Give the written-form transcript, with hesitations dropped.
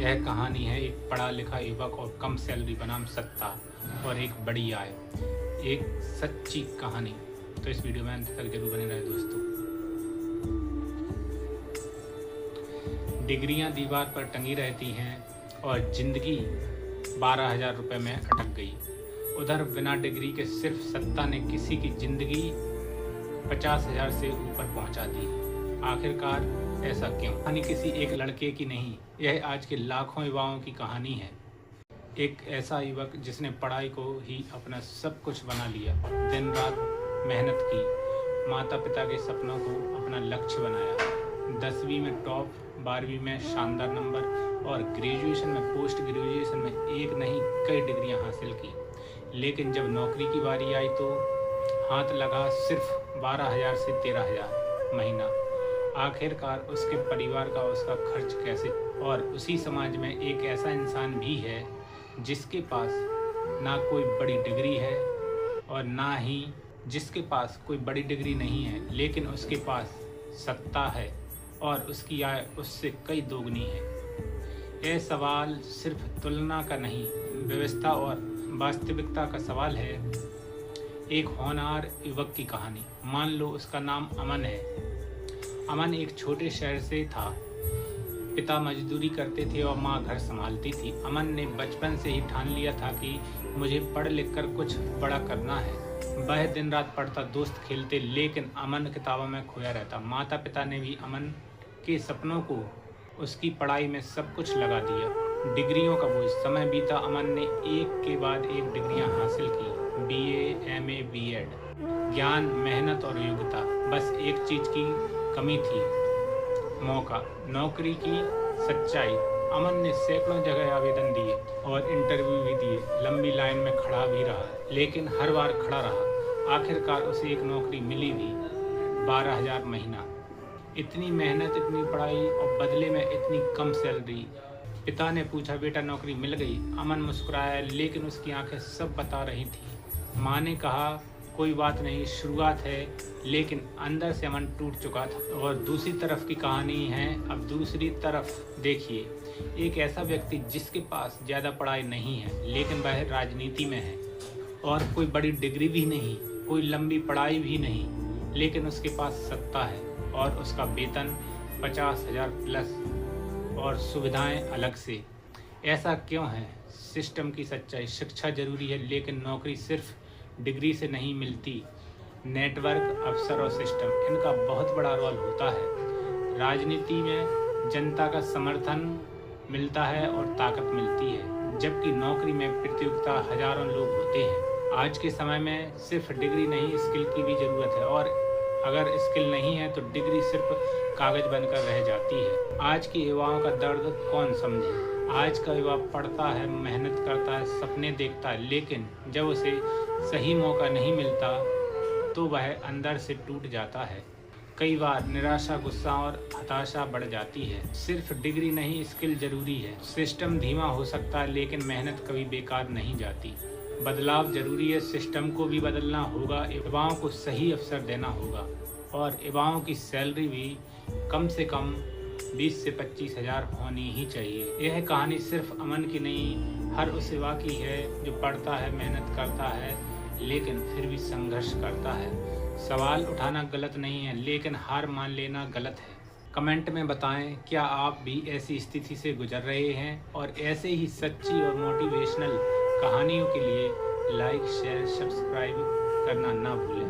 यह कहानी है एक पढ़ा लिखा युवक और कम सैलरी बनाम सत्ता और एक बड़ी आय, एक सच्ची कहानी। तो इस वीडियो में अंत तक जरूर बने रहे दोस्तों। डिग्रियां दीवार पर टंगी रहती हैं और जिंदगी 12,000 रुपये में अटक गई। उधर बिना डिग्री के सिर्फ सत्ता ने किसी की जिंदगी 50,000 से ऊपर पहुंचा दी। आखिरकार ऐसा क्यों? कहानी किसी एक लड़के की नहीं, यह आज के लाखों युवाओं की कहानी है। एक ऐसा युवक जिसने पढ़ाई को ही अपना सब कुछ बना लिया, दिन रात मेहनत की, माता पिता के सपनों को अपना लक्ष्य बनाया, 10वीं में टॉप, 12वीं में शानदार नंबर और ग्रेजुएशन में, पोस्ट ग्रेजुएशन में एक नहीं कई डिग्रियां हासिल की। लेकिन जब नौकरी की बारी आई तो हाथ लगा सिर्फ 12,000 से 13,000 महीना। आखिरकार उसके परिवार का उसका खर्च कैसे? और उसी समाज में एक ऐसा इंसान भी है जिसके पास ना कोई बड़ी डिग्री है और ना ही जिसके पास कोई बड़ी डिग्री नहीं है, लेकिन उसके पास सत्ता है और उसकी आय उससे कई दोगुनी है। यह सवाल सिर्फ तुलना का नहीं, व्यवस्था और वास्तविकता का सवाल है। एक होनहार युवक की कहानी। मान लो उसका नाम अमन है। अमन एक छोटे शहर से था। पिता मजदूरी करते थे और माँ घर संभालती थी। अमन ने बचपन से ही ठान लिया था कि मुझे पढ़ लिख कर कुछ बड़ा करना है। वह दिन रात पढ़ता, दोस्त खेलते, लेकिन अमन किताबों में खोया रहता। माता पिता ने भी अमन के सपनों को उसकी पढ़ाई में सब कुछ लगा दिया। डिग्रियों का बोझ। समय बीता, अमन ने एक के बाद एक डिग्रियां हासिल की, BA, MA, B.Ed। ज्ञान, मेहनत और योग्यता। बस एक चीज़ की कमी थी, मौका, नौकरी की सच्चाई। अमन ने सैकड़ों जगह आवेदन दिए और इंटरव्यू भी दिए, लंबी लाइन में खड़ा भी रहा, लेकिन हर बार खड़ा रहा। आखिरकार उसे एक नौकरी मिली भी, 12,000 महीना। इतनी मेहनत, इतनी पढ़ाई और बदले में इतनी कम सैलरी। पिता ने पूछा, बेटा नौकरी मिल गई? अमन मुस्कुराया, लेकिन उसकी आंखें सब बता रही थी। माँ ने कहा, कोई बात नहीं, शुरुआत है। लेकिन अंदर से अमन टूट चुका था। और दूसरी तरफ की कहानी है। अब दूसरी तरफ देखिए, एक ऐसा व्यक्ति जिसके पास ज़्यादा पढ़ाई नहीं है, लेकिन वह राजनीति में है और कोई बड़ी डिग्री भी नहीं, कोई लंबी पढ़ाई भी नहीं, लेकिन उसके पास सत्ता है और उसका वेतन 50,000 प्लस और सुविधाएं अलग से। ऐसा क्यों है? सिस्टम की सच्चाई। शिक्षा जरूरी है, लेकिन नौकरी सिर्फ डिग्री से नहीं मिलती। नेटवर्क, अफसर और सिस्टम, इनका बहुत बड़ा रोल होता है। राजनीति में जनता का समर्थन मिलता है और ताकत मिलती है, जबकि नौकरी में प्रतियोगिता हजारों लोग होते हैं। आज के समय में सिर्फ डिग्री नहीं, स्किल की भी ज़रूरत है, और अगर स्किल नहीं है तो डिग्री सिर्फ कागज बनकर रह जाती है। आज के युवाओं का दर्द कौन समझे? आज का युवा पढ़ता है, मेहनत करता है, सपने देखता है, लेकिन जब उसे सही मौका नहीं मिलता तो वह अंदर से टूट जाता है। कई बार निराशा, गुस्सा और हताशा बढ़ जाती है। सिर्फ डिग्री नहीं, स्किल जरूरी है। सिस्टम धीमा हो सकता है, लेकिन मेहनत कभी बेकार नहीं जाती। बदलाव जरूरी है, सिस्टम को भी बदलना होगा, युवाओं को सही अवसर देना होगा और युवाओं की सैलरी भी कम से कम 20 से 25,000 होनी ही चाहिए। यह कहानी सिर्फ अमन की नहीं, हर उस युवा की है जो पढ़ता है, मेहनत करता है, लेकिन फिर भी संघर्ष करता है। सवाल उठाना गलत नहीं है, लेकिन हार मान लेना गलत है। कमेंट में बताएं, क्या आप भी ऐसी स्थिति से गुजर रहे हैं? और ऐसे ही सच्ची और मोटिवेशनल कहानियों के लिए लाइक, शेयर, सब्सक्राइब करना ना भूलें।